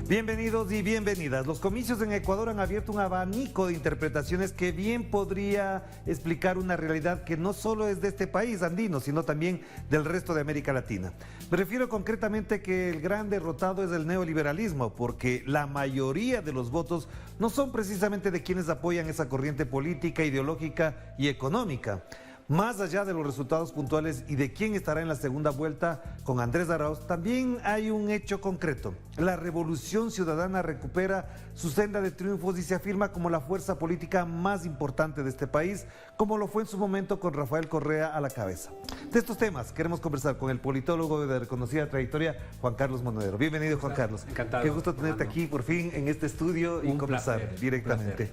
Bienvenidos y bienvenidas. Los comicios en Ecuador han abierto un abanico de interpretaciones que bien podría explicar una realidad que no solo es de este país andino, sino también del resto de América Latina. Me refiero concretamente que el gran derrotado es el neoliberalismo, porque la mayoría de los votos no son precisamente de quienes apoyan esa corriente política, ideológica y económica. Más allá de los resultados puntuales y de quién estará en la segunda vuelta con Andrés Arauz, también hay un hecho concreto. La Revolución Ciudadana recupera su senda de triunfos y se afirma como la fuerza política más importante de este país, como lo fue en su momento con Rafael Correa a la cabeza. De estos temas queremos conversar con el politólogo de reconocida trayectoria, Juan Carlos Monedero. Bienvenido, Juan Carlos. Encantado. Qué gusto tenerte aquí por fin en este estudio y conversar directamente.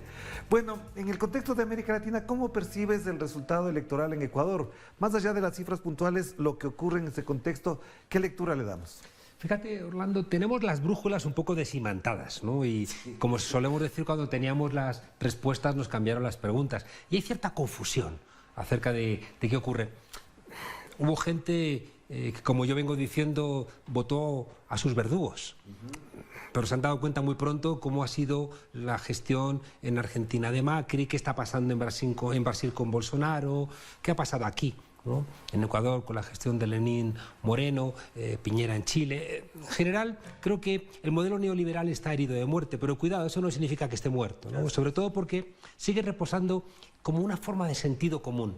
Bueno, en el contexto de América Latina, ¿cómo percibes el resultado electoral en Ecuador? Más allá de las cifras puntuales, lo que ocurre en ese contexto, ¿qué lectura le damos? Fíjate, Orlando, tenemos las brújulas un poco desimantadas, ¿no? Y como solemos decir, cuando teníamos las respuestas nos cambiaron las preguntas. Y hay cierta confusión acerca de qué ocurre. Hubo gente que, como yo vengo diciendo, votó a sus verdugos. Pero se han dado cuenta muy pronto cómo ha sido la gestión en Argentina de Macri, qué está pasando en Brasil con Bolsonaro, qué ha pasado aquí, ¿no? En Ecuador con la gestión de Lenín Moreno, Piñera en Chile. En general, creo que el modelo neoliberal está herido de muerte, pero cuidado, eso no significa que esté muerto, ¿no? Sobre todo porque sigue reposando como una forma de sentido común.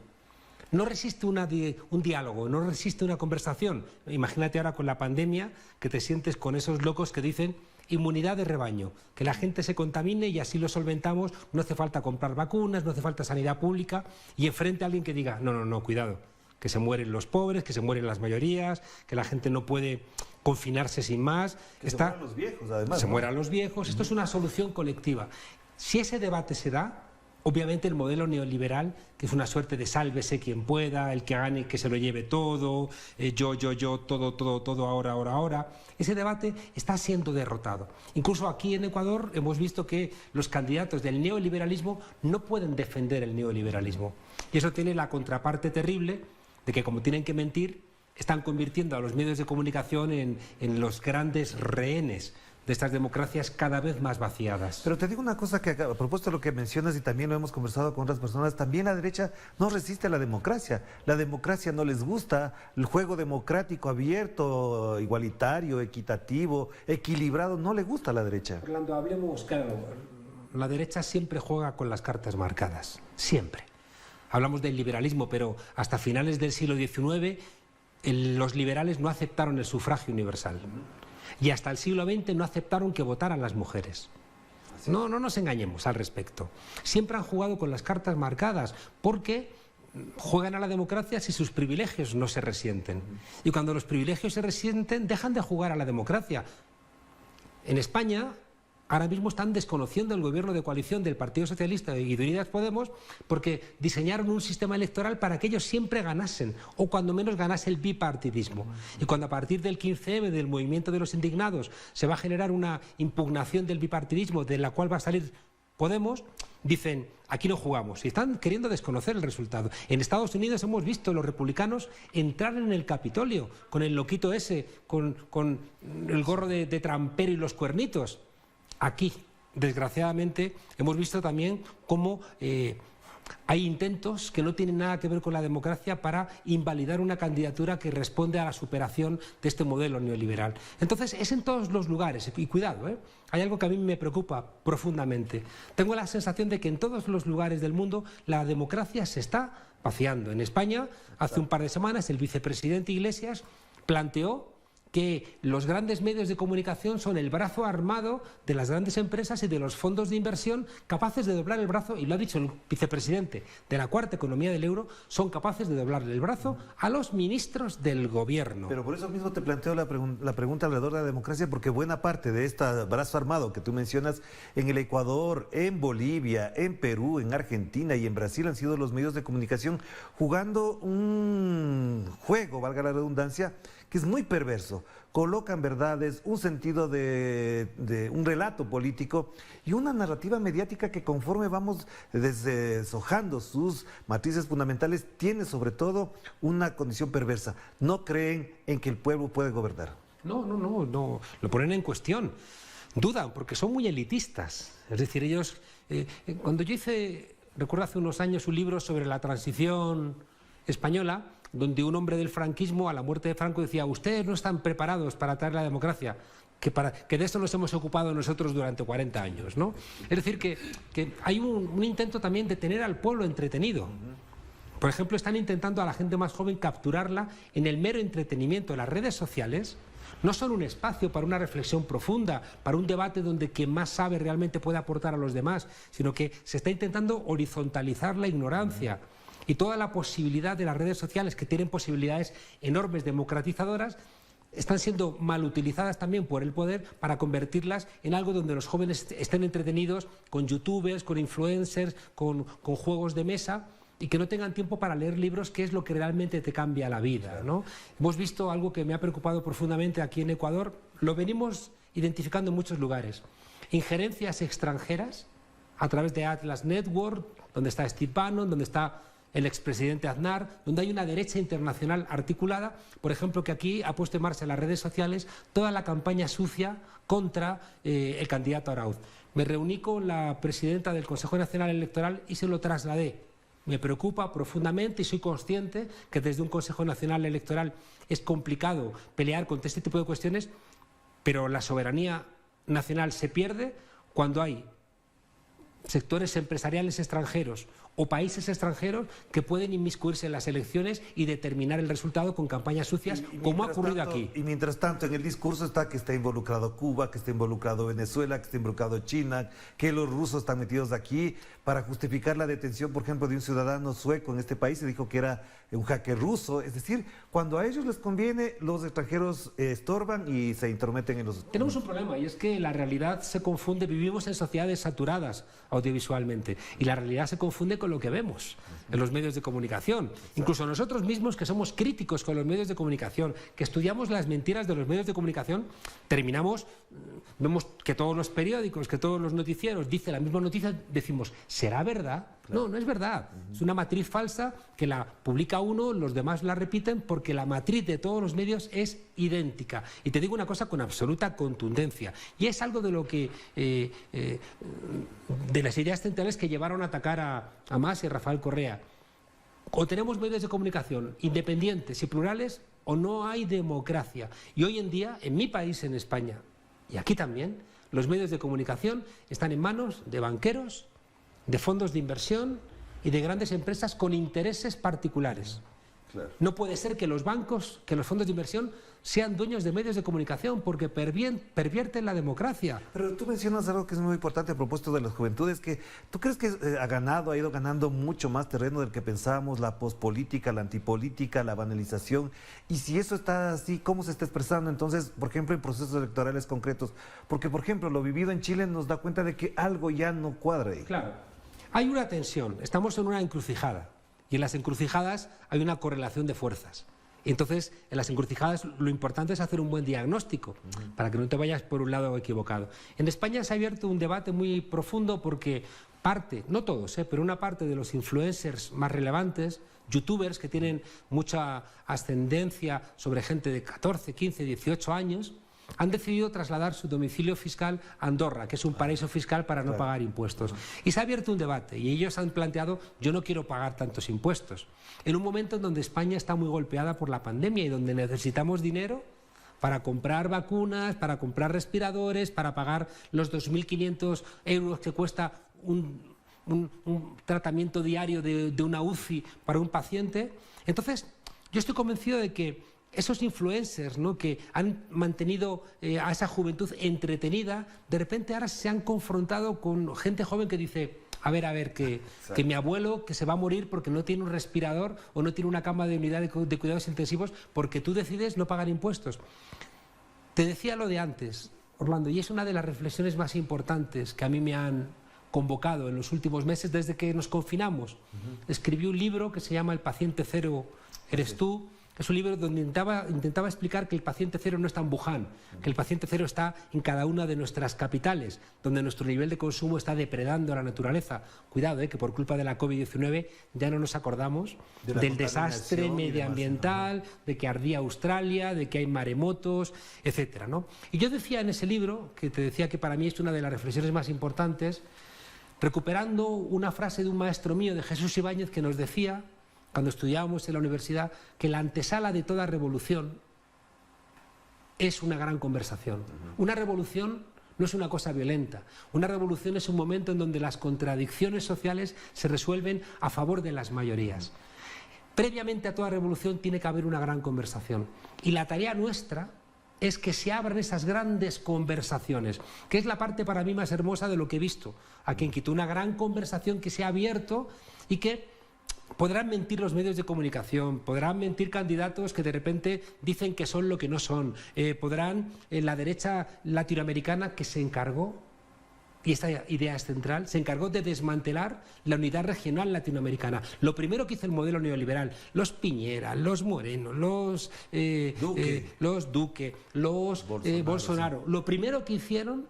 No resiste un diálogo, no resiste una conversación. Imagínate ahora con la pandemia que te sientes con esos locos que dicen inmunidad de rebaño, que la gente se contamine y así lo solventamos, no hace falta comprar vacunas, no hace falta sanidad pública, y enfrente a alguien que diga, no, cuidado, que se mueren los pobres, que se mueren las mayorías, que la gente no puede confinarse sin más. Que se mueran los viejos, además. Se mueran los viejos, esto es una solución colectiva. Si ese debate se da, obviamente el modelo neoliberal, que es una suerte de sálvese quien pueda, el que gane que se lo lleve todo, yo, todo, ahora, ese debate está siendo derrotado. Incluso aquí en Ecuador hemos visto que los candidatos del neoliberalismo no pueden defender el neoliberalismo. Y eso tiene la contraparte terrible de que, como tienen que mentir, están convirtiendo a los medios de comunicación en los grandes rehenes de estas democracias cada vez más vaciadas. Pero te digo una cosa que a propósito de lo que mencionas y también lo hemos conversado con otras personas, también la derecha no resiste a la democracia. La democracia no les gusta, el juego democrático abierto, igualitario, equitativo, equilibrado, no le gusta a la derecha. Orlando, hablemos claro. La derecha siempre juega con las cartas marcadas, siempre. Hablamos del liberalismo, pero hasta finales del siglo XIX los liberales no aceptaron el sufragio universal. Y hasta el siglo XX no aceptaron que votaran las mujeres. No nos engañemos al respecto. Siempre han jugado con las cartas marcadas porque juegan a la democracia si sus privilegios no se resienten. Y cuando los privilegios se resienten, dejan de jugar a la democracia. En España ahora mismo están desconociendo el gobierno de coalición del Partido Socialista y de Unidas Podemos porque diseñaron un sistema electoral para que ellos siempre ganasen, o cuando menos ganase el bipartidismo. Y cuando a partir del 15M, del movimiento de los indignados, se va a generar una impugnación del bipartidismo de la cual va a salir Podemos, dicen, aquí no jugamos, y están queriendo desconocer el resultado. En Estados Unidos hemos visto a los republicanos entrar en el Capitolio con el loquito ese, con el gorro de trampero y los cuernitos. Aquí, desgraciadamente, hemos visto también cómo hay intentos que no tienen nada que ver con la democracia para invalidar una candidatura que responde a la superación de este modelo neoliberal. Entonces, es en todos los lugares, y cuidado, hay algo que a mí me preocupa profundamente. Tengo la sensación de que en todos los lugares del mundo la democracia se está vaciando. En España, hace un par de semanas, el vicepresidente Iglesias planteó que los grandes medios de comunicación son el brazo armado de las grandes empresas y de los fondos de inversión capaces de doblar el brazo, y lo ha dicho el vicepresidente de la cuarta economía del euro, son capaces de doblarle el brazo a los ministros del gobierno. Pero por eso mismo te planteo la pregunta alrededor de la democracia, porque buena parte de este brazo armado que tú mencionas en el Ecuador, en Bolivia, en Perú, en Argentina y en Brasil han sido los medios de comunicación jugando un juego, valga la redundancia, que es muy perverso. colocan verdades, un sentido de un relato político y una narrativa mediática que conforme vamos deshojando sus matrices fundamentales, tiene sobre todo una condición perversa. No creen en que el pueblo puede gobernar. No, lo ponen en cuestión. Dudan, porque son muy elitistas. Es decir, ellos... cuando yo recuerdo hace unos años un libro sobre la transición española, donde un hombre del franquismo, a la muerte de Franco, decía: ustedes no están preparados para traer la democracia, que de eso nos hemos ocupado nosotros durante 40 años, ¿no? Es decir, que hay un intento también de tener al pueblo entretenido. Por ejemplo, están intentando a la gente más joven capturarla en el mero entretenimiento. Las redes sociales no son un espacio para una reflexión profunda, para un debate donde quien más sabe realmente puede aportar a los demás, sino que se está intentando horizontalizar la ignorancia. Y toda la posibilidad de las redes sociales, que tienen posibilidades enormes democratizadoras, están siendo mal utilizadas también por el poder para convertirlas en algo donde los jóvenes estén entretenidos con youtubers, con influencers, con juegos de mesa, y que no tengan tiempo para leer libros, que es lo que realmente te cambia la vida, ¿no? Hemos visto algo que me ha preocupado profundamente aquí en Ecuador, lo venimos identificando en muchos lugares: injerencias extranjeras a través de Atlas Network, donde está Steve Bannon, donde está el expresidente Aznar, donde hay una derecha internacional articulada, por ejemplo, que aquí ha puesto en marcha en las redes sociales toda la campaña sucia contra el candidato Arauz. Me reuní con la presidenta del Consejo Nacional Electoral y se lo trasladé. Me preocupa profundamente y soy consciente que desde un Consejo Nacional Electoral es complicado pelear contra este tipo de cuestiones, pero la soberanía nacional se pierde cuando hay sectores empresariales extranjeros o países extranjeros que pueden inmiscuirse en las elecciones y determinar el resultado con campañas sucias, como ha ocurrido aquí. Y mientras tanto, en el discurso está que está involucrado Cuba, que está involucrado Venezuela, que está involucrado China, que los rusos están metidos aquí para justificar la detención, por ejemplo, de un ciudadano sueco en este país. Se dijo que era un hacker ruso. Es decir, cuando a ellos les conviene, los extranjeros estorban y se intrometen en los... Tenemos un problema, y es que la realidad se confunde. Vivimos en sociedades saturadas audiovisualmente, y la realidad se confunde con lo que vemos en los medios de comunicación. Incluso nosotros mismos, que somos críticos con los medios de comunicación, que estudiamos las mentiras de los medios de comunicación, vemos que todos los periódicos, que todos los noticieros dicen la misma noticia, decimos: ¿será verdad? No, no es verdad. Es una matriz falsa que la publica uno, los demás la repiten, porque la matriz de todos los medios es idéntica. Y te digo una cosa con absoluta contundencia, y es algo de lo que de las ideas centrales que llevaron a atacar a Mas y a Rafael Correa. O tenemos medios de comunicación independientes y plurales, o no hay democracia. Y hoy en día, en mi país, en España, y aquí también, los medios de comunicación están en manos de banqueros, de fondos de inversión y de grandes empresas con intereses particulares. Claro. No puede ser que los bancos, que los fondos de inversión sean dueños de medios de comunicación, porque pervierten la democracia. Pero tú mencionas algo que es muy importante a propósito de las juventudes, que tú crees que ha ido ganando mucho más terreno del que pensábamos, la pospolítica, la antipolítica, la banalización. Y si eso está así, ¿cómo se está expresando entonces, por ejemplo, en procesos electorales concretos? Porque, por ejemplo, lo vivido en Chile nos da cuenta de que algo ya no cuadra ahí. Claro. Hay una tensión, estamos en una encrucijada, y en las encrucijadas hay una correlación de fuerzas. Y entonces, en las encrucijadas lo importante es hacer un buen diagnóstico para que no te vayas por un lado equivocado. En España se ha abierto un debate muy profundo porque parte, no todos, pero una parte de los influencers más relevantes, youtubers que tienen mucha ascendencia sobre gente de 14, 15, 18 años, han decidido trasladar su domicilio fiscal a Andorra, que es un paraíso fiscal para no pagar impuestos. Y se ha abierto un debate, y ellos han planteado: yo no quiero pagar tantos impuestos. En un momento en donde España está muy golpeada por la pandemia y donde necesitamos dinero para comprar vacunas, para comprar respiradores, para pagar los 2.500 euros que cuesta un tratamiento diario de una UCI para un paciente. Entonces, yo estoy convencido de que esos influencers, ¿no?, que han mantenido a esa juventud entretenida, de repente ahora se han confrontado con gente joven que dice: a ver, que mi abuelo, que se va a morir porque no tiene un respirador o no tiene una cama de unidad de cuidados intensivos porque tú decides no pagar impuestos. Te decía lo de antes, Orlando, y es una de las reflexiones más importantes que a mí me han convocado en los últimos meses desde que nos confinamos. Escribí un libro que se llama El paciente cero eres tú, Es un libro donde intentaba explicar que el paciente cero no está en Wuhan, que el paciente cero está en cada una de nuestras capitales, donde nuestro nivel de consumo está depredando a la naturaleza. Cuidado, que por culpa de la COVID-19 ya no nos acordamos del desastre medioambiental, de que ardía Australia, de que hay maremotos, etcétera, ¿no? Y yo decía en ese libro, que te decía que para mí es una de las reflexiones más importantes, recuperando una frase de un maestro mío, de Jesús Ibáñez, que nos decía, cuando estudiábamos en la universidad, que la antesala de toda revolución es una gran conversación. Una revolución no es una cosa violenta. Una revolución es un momento en donde las contradicciones sociales se resuelven a favor de las mayorías. Previamente a toda revolución tiene que haber una gran conversación. Y la tarea nuestra es que se abran esas grandes conversaciones, que es la parte para mí más hermosa de lo que he visto aquí en Quito. Una gran conversación que se ha abierto y que podrán mentir los medios de comunicación, podrán mentir candidatos que de repente dicen que son lo que no son, podrán la derecha latinoamericana que se encargó, y esta idea es central, se encargó de desmantelar la unidad regional latinoamericana. Lo primero que hizo el modelo neoliberal, los Piñera, los Moreno, los Duque, los Bolsonaro, lo primero que hicieron,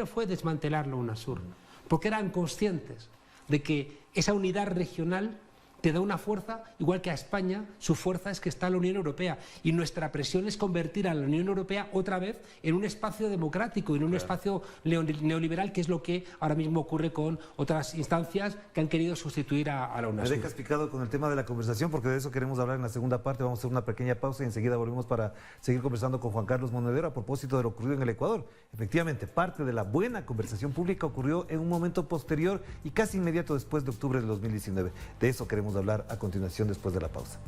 fue desmantelar la UNASUR, porque eran conscientes de que esa unidad regional te da una fuerza, igual que a España, su fuerza es que está la Unión Europea. Y nuestra presión es convertir a la Unión Europea otra vez en un espacio democrático, en un espacio neoliberal, que es lo que ahora mismo ocurre con otras instancias que han querido sustituir a la UNASUR. Me dejas picado con el tema de la conversación, porque de eso queremos hablar en la segunda parte. Vamos a hacer una pequeña pausa y enseguida volvemos para seguir conversando con Juan Carlos Monedero a propósito de lo ocurrido en el Ecuador. Efectivamente, parte de la buena conversación pública ocurrió en un momento posterior y casi inmediato después de octubre de 2019. De eso queremos hablar a continuación después de la pausa.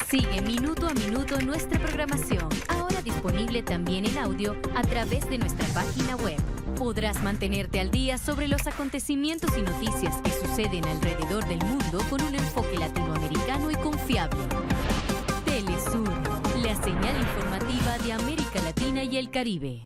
Sigue minuto a minuto nuestra programación, ahora disponible también en audio a través de nuestra página web. Podrás mantenerte al día sobre los acontecimientos y noticias que suceden alrededor del mundo con un enfoque latinoamericano y confiable. Telesur, la señal informativa de América Latina y el Caribe.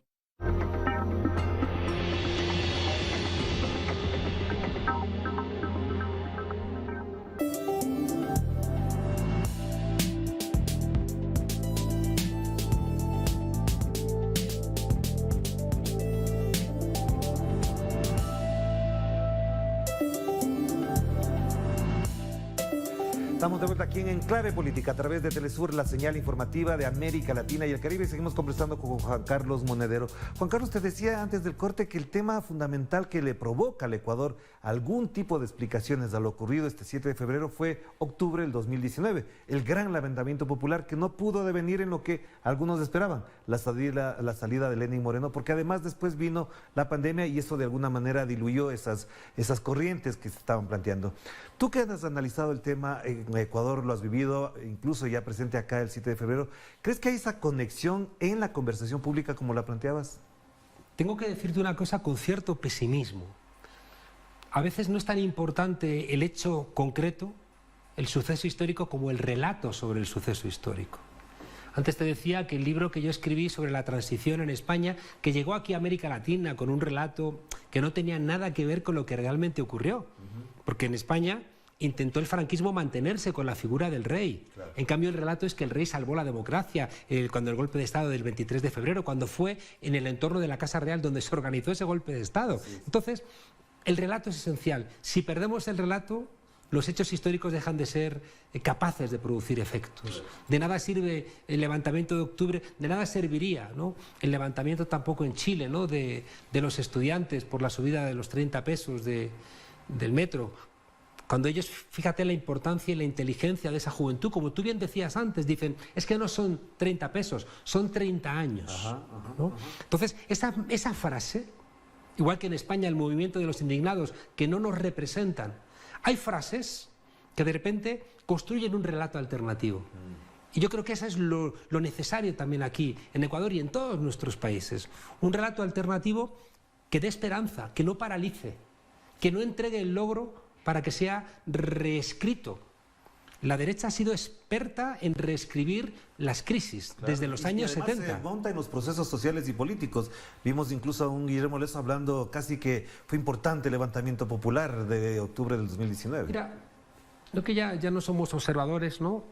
Estamos de vuelta aquí en Enclave Política a través de Telesur, la señal informativa de América Latina y el Caribe. Seguimos conversando con Juan Carlos Monedero. Juan Carlos, te decía antes del corte que el tema fundamental que le provoca al Ecuador algún tipo de explicaciones a lo ocurrido este 7 de febrero fue octubre del 2019, el gran levantamiento popular que no pudo devenir en lo que algunos esperaban, la salida de Lenín Moreno, porque además después vino la pandemia y eso de alguna manera diluyó esas corrientes que se estaban planteando. Tú que has analizado el tema en Ecuador, lo has vivido, incluso ya presente acá el 7 de febrero, ¿crees que hay esa conexión en la conversación pública como la planteabas? Tengo que decirte una cosa con cierto pesimismo. A veces no es tan importante el hecho concreto, el suceso histórico, como el relato sobre el suceso histórico. Antes te decía que el libro que yo escribí sobre la transición en España, que llegó aquí a América Latina con un relato que no tenía nada que ver con lo que realmente ocurrió. Porque en España intentó el franquismo mantenerse con la figura del rey. Claro. En cambio, el relato es que el rey salvó la democracia cuando el golpe de Estado del 23 de febrero, cuando fue en el entorno de la Casa Real donde se organizó ese golpe de Estado. Sí. Entonces, el relato es esencial. Si perdemos el relato, los hechos históricos dejan de ser capaces de producir efectos. De nada sirve el levantamiento de octubre, de nada serviría, ¿no?, el levantamiento tampoco en Chile, ¿no?, de los estudiantes por la subida de los 30 pesos del metro. Cuando ellos, fíjate la importancia y la inteligencia de esa juventud, como tú bien decías antes, dicen, es que no son 30 pesos, son 30 años. ¿No? Entonces, esa frase, igual que en España el movimiento de los indignados, que no nos representan, hay frases que de repente construyen un relato alternativo. Y yo creo que eso es lo necesario también aquí, en Ecuador y en todos nuestros países. Un relato alternativo que dé esperanza, que no paralice, que no entregue el logro para que sea reescrito La derecha ha sido experta en reescribir las crisis desde los años 70. Se monta en los procesos sociales y políticos. Vimos incluso a un Guillermo Leso hablando casi que fue importante el levantamiento popular de octubre del 2019. Mira, lo que ya no somos observadores, ¿no?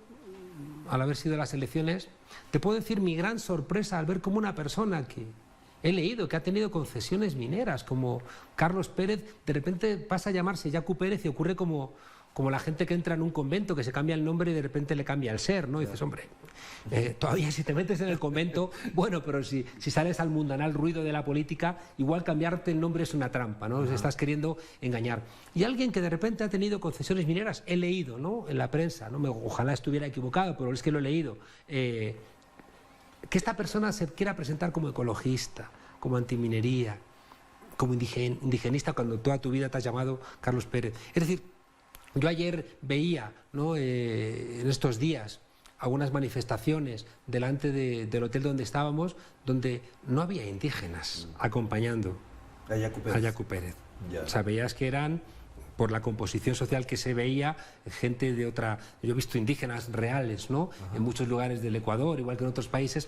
Al haber sido las elecciones, te puedo decir mi gran sorpresa al ver cómo una persona que he leído que ha tenido concesiones mineras, como Carlos Pérez, de repente pasa a llamarse Yacu Pérez y ocurre como la gente que entra en un convento, que se cambia el nombre y de repente le cambia el ser, ¿no? Y dices, hombre, todavía si te metes en el convento, bueno, pero si sales al mundanal ruido de la política, igual cambiarte el nombre es una trampa, ¿no? Estás queriendo engañar. Y alguien que de repente ha tenido concesiones mineras, he leído, ¿no? En la prensa, ¿no? Ojalá estuviera equivocado, pero es que lo he leído, que esta persona se quiera presentar como ecologista, como antiminería, como indigenista, cuando toda tu vida te has llamado Carlos Pérez. Es decir, yo ayer veía, ¿no? En estos días algunas manifestaciones delante del hotel donde estábamos, donde no había indígenas acompañando a Yacu Pérez. O sea, veías que eran, por la composición social que se veía, gente de otra... Yo he visto indígenas reales, ¿no? En muchos lugares del Ecuador, igual que en otros países,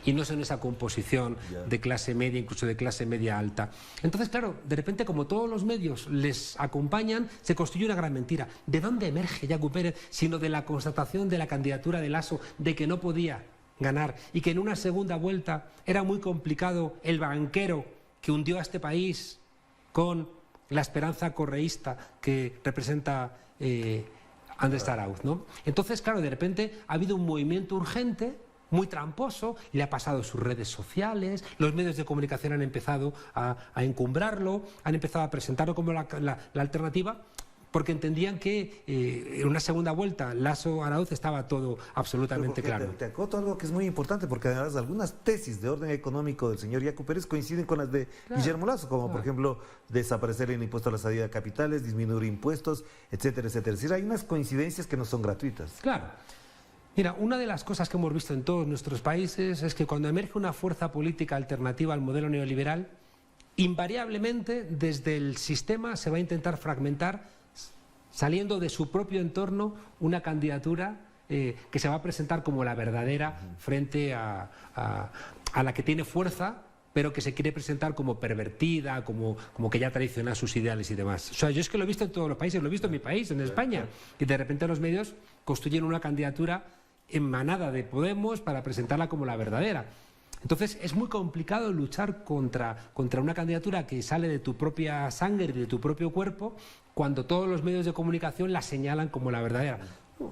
y no son esa composición de clase media, incluso de clase media alta. Entonces, claro, de repente, como todos los medios les acompañan, se construye una gran mentira. ¿De dónde emerge Yacu Pérez? Sino de la constatación de la candidatura de Lasso, de que no podía ganar y que en una segunda vuelta era muy complicado el banquero que hundió a este país con la esperanza correísta que representa Andrés Arauz, ¿no? Entonces, claro, de repente ha habido un movimiento urgente, muy tramposo, le ha pasado sus redes sociales, los medios de comunicación han empezado a encumbrarlo, han empezado a presentarlo como la alternativa, porque entendían que en una segunda vuelta Lasso-Arauz estaba todo absolutamente claro. Te acoto algo que es muy importante, porque además algunas tesis de orden económico del señor Yacu Pérez coinciden con las de Guillermo Lasso, como por ejemplo desaparecer el impuesto a la salida de capitales, disminuir impuestos, etcétera, etcétera. Es decir, hay unas coincidencias que no son gratuitas. Claro. Mira, una de las cosas que hemos visto en todos nuestros países es que cuando emerge una fuerza política alternativa al modelo neoliberal, invariablemente desde el sistema se va a intentar fragmentar, saliendo de su propio entorno, una candidatura que se va a presentar como la verdadera frente a la que tiene fuerza, pero que se quiere presentar como pervertida, como que ya traiciona sus ideales y demás. O sea, yo es que lo he visto en todos los países, lo he visto en mi país, en España, y de repente los medios construyen una candidatura emanada de Podemos para presentarla como la verdadera. Entonces es muy complicado luchar contra una candidatura que sale de tu propia sangre y de tu propio cuerpo, cuando todos los medios de comunicación la señalan como la verdadera.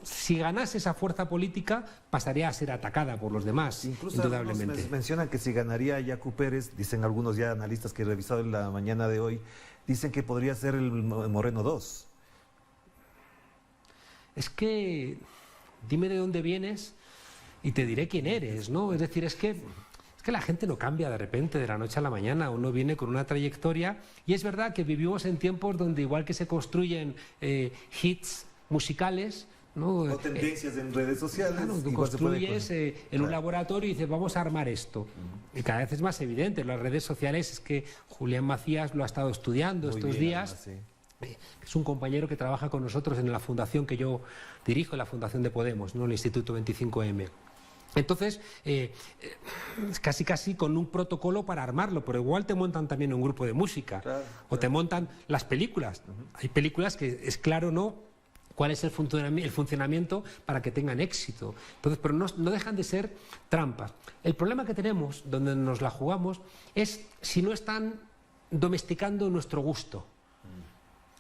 Si ganase esa fuerza política, pasaría a ser atacada por los demás, incluso indudablemente. Mencionan que si ganaría Yacu Pérez, dicen algunos ya analistas que he revisado en la mañana de hoy, dicen que podría ser el Moreno 2. Es que dime de dónde vienes y te diré quién eres, ¿no? Es decir, es que la gente no cambia de repente, de la noche a la mañana. Uno viene con una trayectoria, y es verdad que vivimos en tiempos donde igual que se construyen hits musicales, ¿no? O tendencias en redes sociales. Claro, tú construyes en un laboratorio y dices, vamos a armar esto. Y cada vez es más evidente. Las redes sociales, es que Julián Macías lo ha estado estudiando estos días. Además, es un compañero que trabaja con nosotros en la fundación que yo dirijo, la Fundación de Podemos, ¿no? El Instituto 25M. Entonces, casi con un protocolo para armarlo, pero igual te montan también un grupo de música, o te montan las películas. Hay películas que es claro, ¿no?, cuál es el funcionamiento para que tengan éxito. Entonces, pero no dejan de ser trampas. El problema que tenemos, donde nos la jugamos, es si no están domesticando nuestro gusto.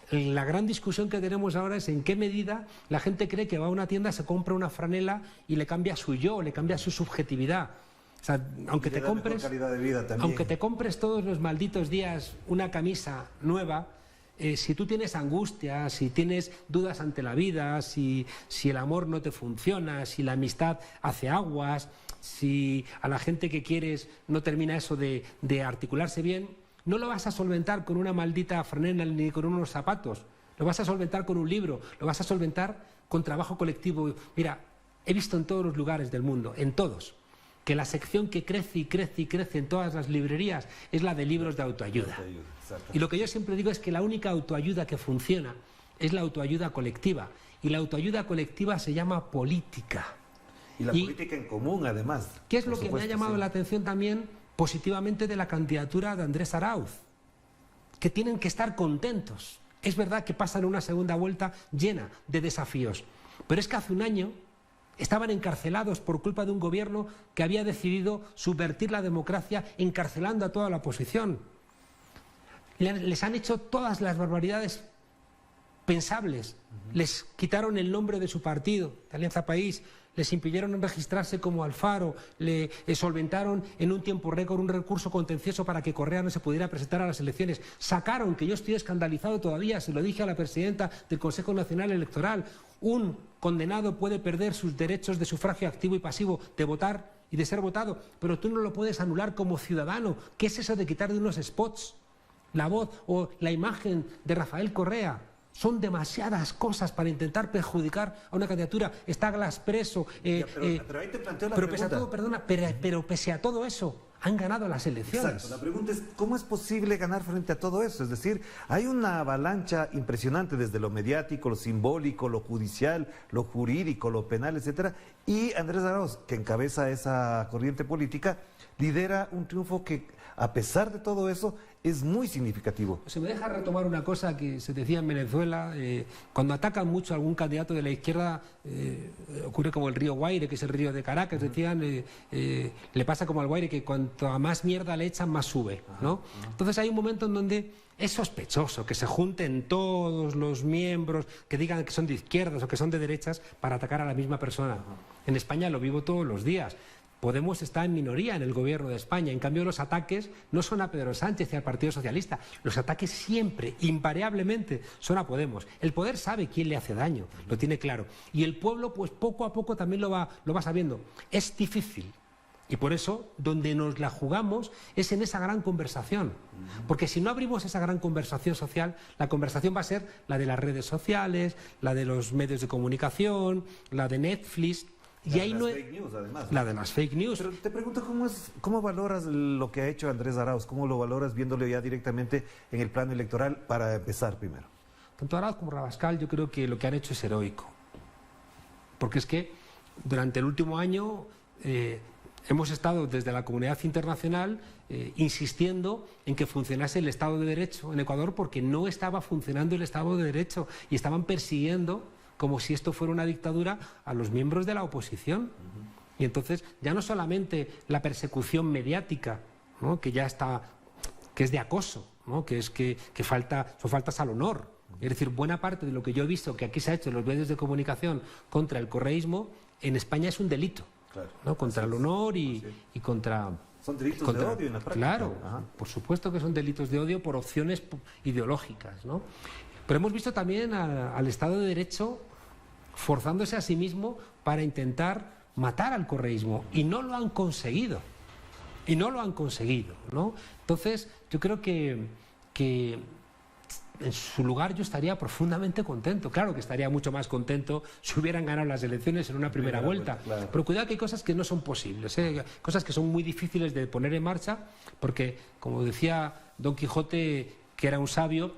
La gran discusión que tenemos ahora es en qué medida la gente cree que va a una tienda, se compra una franela y le cambia su yo, le cambia su subjetividad. O sea, aunque te compres todos los malditos días una camisa nueva, si tú tienes angustia, si tienes dudas ante la vida, si el amor no te funciona, si la amistad hace aguas, si a la gente que quieres no termina eso de articularse bien, no lo vas a solventar con una maldita franela ni con unos zapatos. Lo vas a solventar con un libro, lo vas a solventar con trabajo colectivo. Mira, he visto en todos los lugares del mundo, en todos, que la sección que crece y crece y crece en todas las librerías es la de libros de autoayuda. Y lo que yo siempre digo es que la única autoayuda que funciona es la autoayuda colectiva. y la autoayuda colectiva se llama política. Y la política en común, además. ¿Qué es lo que me ha llamado la atención también positivamente de la candidatura de Andrés Arauz? Que tienen que estar contentos. Es verdad que pasan una segunda vuelta llena de desafíos, pero es que hace un año estaban encarcelados por culpa de un gobierno que había decidido subvertir la democracia encarcelando a toda la oposición. Les han hecho todas las barbaridades pensables. Les quitaron el nombre de su partido, de Alianza País, les impidieron registrarse como Alfaro, le solventaron en un tiempo récord un recurso contencioso para que Correa no se pudiera presentar a las elecciones. Sacaron, que yo estoy escandalizado todavía, se lo dije a la presidenta del Consejo Nacional Electoral, un condenado puede perder sus derechos de sufragio activo y pasivo, de votar y de ser votado, pero tú no lo puedes anular como ciudadano. ¿Qué es eso de quitar de unos spots la voz o la imagen de Rafael Correa? Son demasiadas cosas para intentar perjudicar a una candidatura. Está Glass preso. Pero ahí te planteo la pero pregunta. pese a todo, perdona, pero pese a todo eso, han ganado las elecciones. Exacto. La pregunta es, ¿cómo es posible ganar frente a todo eso? Es decir, hay una avalancha impresionante desde lo mediático, lo simbólico, lo judicial, lo jurídico, lo penal, etcétera. Y Andrés Arauz, que encabeza esa corriente política, lidera un triunfo que, a pesar de todo eso, es muy significativo. Se me deja retomar una cosa que se decía en Venezuela, cuando atacan mucho a algún candidato de la izquierda, ocurre como el río Guaire, que es el río de Caracas, decían, le pasa como al Guaire, que cuanto a más mierda le echan, más sube, ¿no? Entonces hay un momento en donde es sospechoso que se junten todos los miembros, que digan que son de izquierdas o que son de derechas, para atacar a la misma persona. En España lo vivo todos los días. Podemos está en minoría en el gobierno de España. En cambio, los ataques no son a Pedro Sánchez y al Partido Socialista. Los ataques siempre, invariablemente, son a Podemos. El poder sabe quién le hace daño, lo tiene claro. Y el pueblo, pues poco a poco también lo va sabiendo. Es difícil. Y por eso, donde nos la jugamos es en esa gran conversación. Porque si no abrimos esa gran conversación social, la conversación va a ser la de las redes sociales, la de los medios de comunicación, la de Netflix. Y ahí no es fake news, además. La de las fake news. Pero te pregunto, ¿cómo valoras lo que ha hecho Andrés Arauz? ¿Cómo lo valoras viéndolo ya directamente en el plano electoral, para empezar primero? Tanto Arauz como Rabascal, yo creo que lo que han hecho es heroico. Porque es que durante el último año hemos estado desde la comunidad internacional insistiendo en que funcionase el Estado de Derecho en Ecuador, porque no estaba funcionando el Estado de Derecho y estaban persiguiendo, como si esto fuera una dictadura, a los miembros de la oposición. Y entonces ya no solamente la persecución mediática, ¿no?, que ya está, que es de acoso, ¿no?, que es que son faltas al honor. Es decir, buena parte de lo que yo he visto que aquí se ha hecho en los medios de comunicación contra el correísmo, en España es un delito, claro, ¿no?, contra el honor y contra... Son delitos de odio en la práctica. Claro, por supuesto que son delitos de odio por opciones ideológicas, ¿no? Pero hemos visto también al Estado de Derecho forzándose a sí mismo para intentar matar al correísmo, y no lo han conseguido. ¿No? Entonces, yo creo que en su lugar yo estaría profundamente contento. Claro que estaría mucho más contento si hubieran ganado las elecciones en una primera vuelta. Claro. Pero cuidado que hay cosas que no son posibles, cosas que son muy difíciles de poner en marcha, porque, como decía Don Quijote, que era un sabio,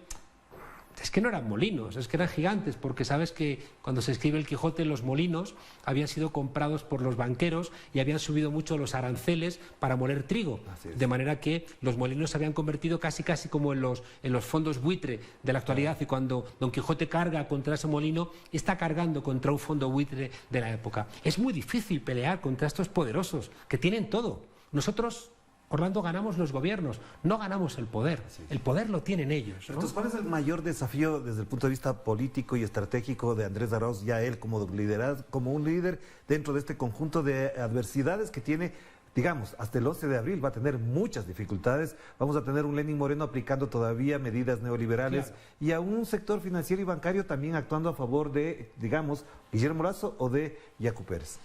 es que no eran molinos, es que eran gigantes, porque sabes que cuando se escribe el Quijote, los molinos habían sido comprados por los banqueros y habían subido mucho los aranceles para moler trigo, de manera que los molinos se habían convertido casi como en los fondos buitre de la actualidad, y cuando Don Quijote carga contra ese molino, está cargando contra un fondo buitre de la época. Es muy difícil pelear contra estos poderosos, que tienen todo. Nosotros, Orlando, ganamos los gobiernos, no ganamos el poder. El poder lo tienen ellos, ¿no? Entonces, ¿cuál es el mayor desafío desde el punto de vista político y estratégico de Andrés Arauz, ya él como un líder dentro de este conjunto de adversidades que tiene? Digamos, hasta el 11 de abril va a tener muchas dificultades. Vamos a tener un Lenín Moreno aplicando todavía medidas neoliberales, claro, y a un sector financiero y bancario también actuando a favor de, digamos, Guillermo Lasso o de Yacu Pérez.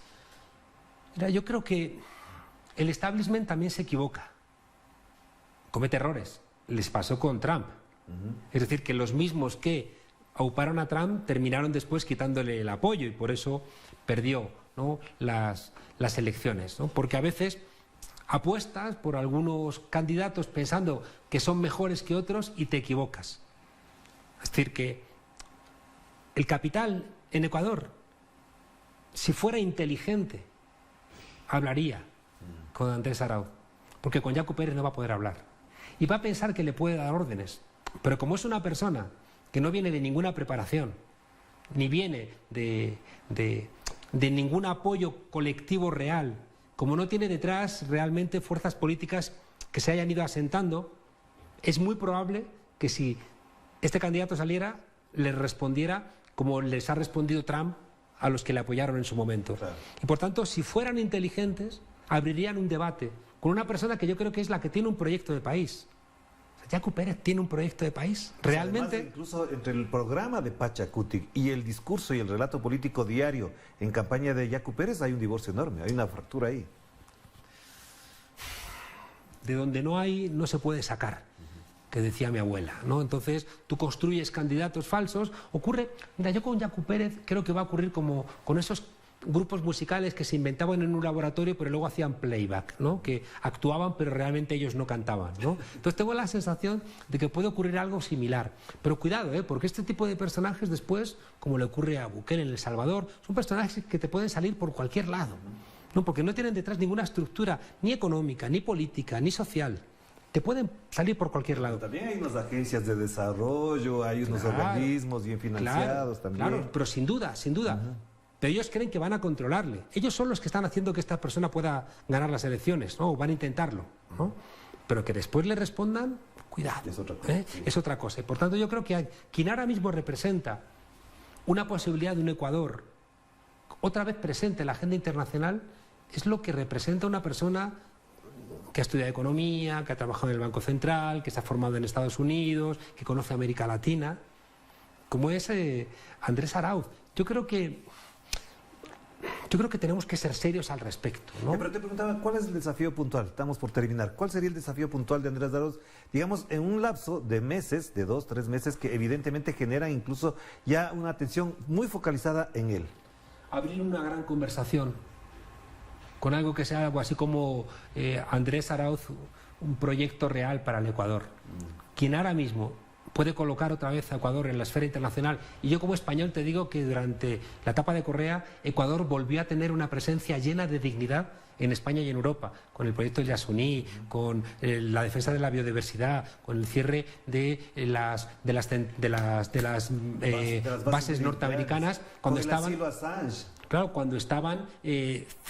Mira, yo creo que el establishment también se equivoca, comete errores. Les pasó con Trump. Es decir, que los mismos que auparon a Trump terminaron después quitándole el apoyo, y por eso perdió, ¿no?, las elecciones, ¿no? Porque a veces apuestas por algunos candidatos pensando que son mejores que otros y te equivocas. Es decir, que el capital en Ecuador, si fuera inteligente, hablaría con Andrés Arauz, porque con Yacu Pérez no va a poder hablar. Y va a pensar que le puede dar órdenes. Pero como es una persona que no viene de ninguna preparación, ni viene de ningún apoyo colectivo real, como no tiene detrás realmente fuerzas políticas que se hayan ido asentando, es muy probable que si este candidato saliera, le respondiera como les ha respondido Trump a los que le apoyaron en su momento. Claro. Y por tanto, si fueran inteligentes, abrirían un debate con una persona que yo creo que es la que tiene un proyecto de país. Yacu Pérez tiene un proyecto de país, realmente. Además, incluso entre el programa de Pachacutic y el discurso y el relato político diario en campaña de Yacu Pérez hay un divorcio enorme, hay una fractura ahí. De donde no hay, no se puede sacar, que decía mi abuela, ¿no? Entonces, tú construyes candidatos falsos, ocurre, mira, yo con Yacu Pérez creo que va a ocurrir como con esos grupos musicales que se inventaban en un laboratorio pero luego hacían playback, ¿no? Que actuaban pero realmente ellos no cantaban, ¿no? Entonces tengo la sensación de que puede ocurrir algo similar. Pero cuidado, porque este tipo de personajes después, como le ocurre a Bukele en El Salvador, son personajes que te pueden salir por cualquier lado, ¿no? Porque no tienen detrás ninguna estructura ni económica, ni política, ni social. Te pueden salir por cualquier lado. También hay unas agencias de desarrollo, hay unos organismos bien financiados también. Claro, pero sin duda, sin duda. Pero ellos creen que van a controlarle. Ellos son los que están haciendo que esta persona pueda ganar las elecciones, ¿no? O van a intentarlo, ¿no? Pero que después le respondan, cuidado. Es otra cosa. Sí. Es otra cosa. Y por tanto yo creo que quien ahora mismo representa una posibilidad de un Ecuador otra vez presente en la agenda internacional es lo que representa una persona que ha estudiado economía, que ha trabajado en el Banco Central, que se ha formado en Estados Unidos, que conoce América Latina, como es Andrés Arauz. Yo creo que tenemos que ser serios al respecto, ¿no? Pero te preguntaba, ¿cuál es el desafío puntual? Estamos por terminar. ¿Cuál sería el desafío puntual de Andrés Arauz, digamos, en un lapso de meses, de 2, 3 meses, que evidentemente generan incluso ya una atención muy focalizada en él? Abrir una gran conversación con algo que sea algo así como Andrés Arauz, un proyecto real para el Ecuador. Quien ahora mismo puede colocar otra vez a Ecuador en la esfera internacional. Y yo como español te digo que durante la etapa de Correa, Ecuador volvió a tener una presencia llena de dignidad en España y en Europa, con el proyecto Yasuní, con la defensa de la biodiversidad, con el cierre de las bases norteamericanas cuando estaban... Claro, cuando estaban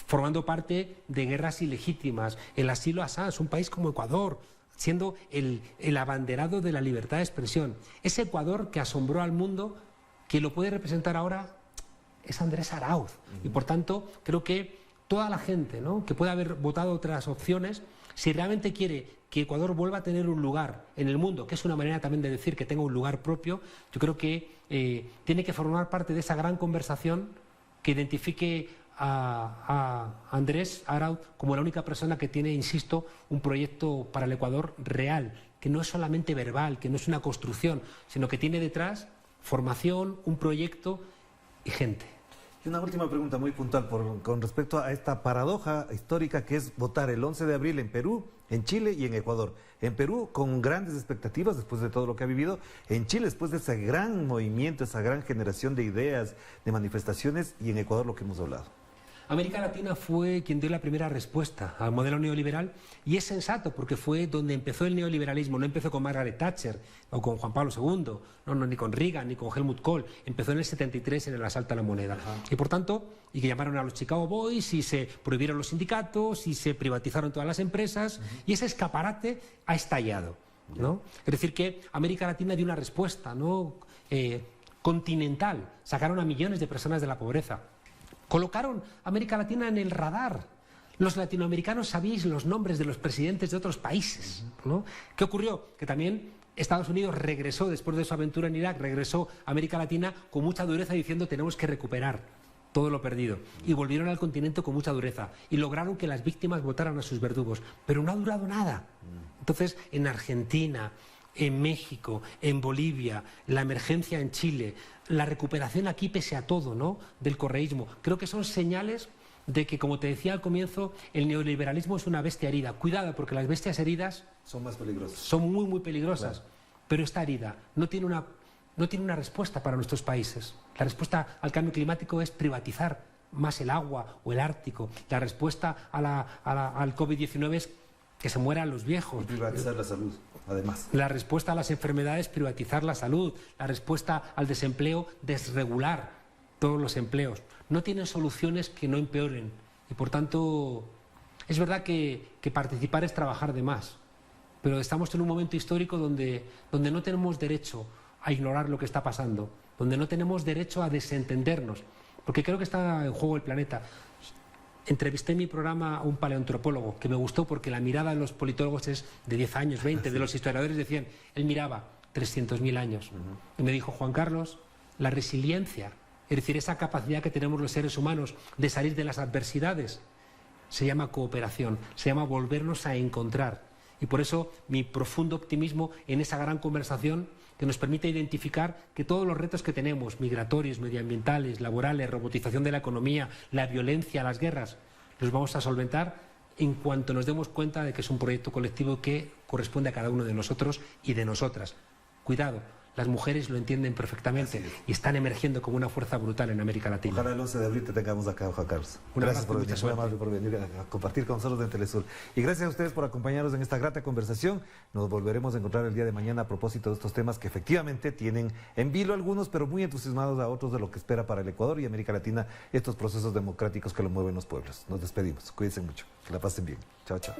formando parte de guerras ilegítimas, el asilo a Assange, un país como Ecuador, siendo el abanderado de la libertad de expresión. Ese Ecuador que asombró al mundo, que lo puede representar ahora, es Andrés Arauz. Y por tanto, creo que toda la gente, ¿no?, que puede haber votado otras opciones, si realmente quiere que Ecuador vuelva a tener un lugar en el mundo, que es una manera también de decir que tenga un lugar propio, yo creo que tiene que formar parte de esa gran conversación que identifique a Andrés Arauz como la única persona que tiene, insisto, un proyecto para el Ecuador real, que no es solamente verbal, que no es una construcción, sino que tiene detrás formación, un proyecto y gente. Y una última pregunta muy puntual con respecto a esta paradoja histórica que es votar el 11 de abril en Perú, en Chile y en Ecuador. En Perú con grandes expectativas después de todo lo que ha vivido, en Chile después de ese gran movimiento, esa gran generación de ideas, de manifestaciones, y en Ecuador lo que hemos hablado. América Latina fue quien dio la primera respuesta al modelo neoliberal y es sensato porque fue donde empezó el neoliberalismo. No empezó con Margaret Thatcher o con Juan Pablo II, ni con Reagan ni con Helmut Kohl. Empezó en el 73 en el asalto a la moneda. Y por tanto, y que llamaron a los Chicago Boys y se prohibieron los sindicatos y se privatizaron todas las empresas y ese escaparate ha estallado, ¿no? Es decir que América Latina dio una respuesta, ¿no?, continental. Sacaron a millones de personas de la pobreza. Colocaron a América Latina en el radar. Los latinoamericanos sabíais los nombres de los presidentes de otros países, ¿no? ¿Qué ocurrió? Que también Estados Unidos regresó, después de su aventura en Irak, regresó a América Latina con mucha dureza diciendo tenemos que recuperar todo lo perdido. Y volvieron al continente con mucha dureza. Y lograron que las víctimas votaran a sus verdugos. Pero no ha durado nada. Entonces, en Argentina, en México, en Bolivia, la emergencia en Chile, la recuperación aquí pese a todo, ¿no?, del correísmo. Creo que son señales de que, como te decía al comienzo, el neoliberalismo es una bestia herida. Cuidado, porque las bestias heridas son más peligrosas. Son muy, muy peligrosas. Claro. Pero esta herida no tiene no tiene una respuesta para nuestros países. La respuesta al cambio climático es privatizar más el agua o el Ártico. La respuesta al COVID-19 es que se mueran los viejos. Y privatizar la salud, además. La respuesta a las enfermedades, privatizar la salud. La respuesta al desempleo, desregular todos los empleos. No tienen soluciones que no empeoren. Y por tanto, es verdad que participar es trabajar de más. Pero estamos en un momento histórico donde no tenemos derecho a ignorar lo que está pasando, donde no tenemos derecho a desentendernos, porque creo que está en juego el planeta. Entrevisté en mi programa a un paleoantropólogo que me gustó porque la mirada de los politólogos es de 10 años, 20, de los historiadores decían, él miraba 300.000 años. Y me dijo, Juan Carlos, la resiliencia, es decir, esa capacidad que tenemos los seres humanos de salir de las adversidades, se llama cooperación, se llama volvernos a encontrar. Y por eso mi profundo optimismo en esa gran conversación que nos permite identificar que todos los retos que tenemos, migratorios, medioambientales, laborales, robotización de la economía, la violencia, las guerras, los vamos a solventar en cuanto nos demos cuenta de que es un proyecto colectivo que corresponde a cada uno de nosotros y de nosotras. Cuidado, las mujeres lo entienden perfectamente y están emergiendo como una fuerza brutal en América Latina. Ojalá el 11 de abril te tengamos acá, Juan Carlos. Gracias por venir, muy amable por venir a compartir con nosotros en Telesur. Y gracias a ustedes por acompañarnos en esta grata conversación. Nos volveremos a encontrar el día de mañana a propósito de estos temas que efectivamente tienen en vilo algunos, pero muy entusiasmados a otros de lo que espera para el Ecuador y América Latina estos procesos democráticos que lo mueven los pueblos. Nos despedimos. Cuídense mucho. Que la pasen bien. Chao, chao.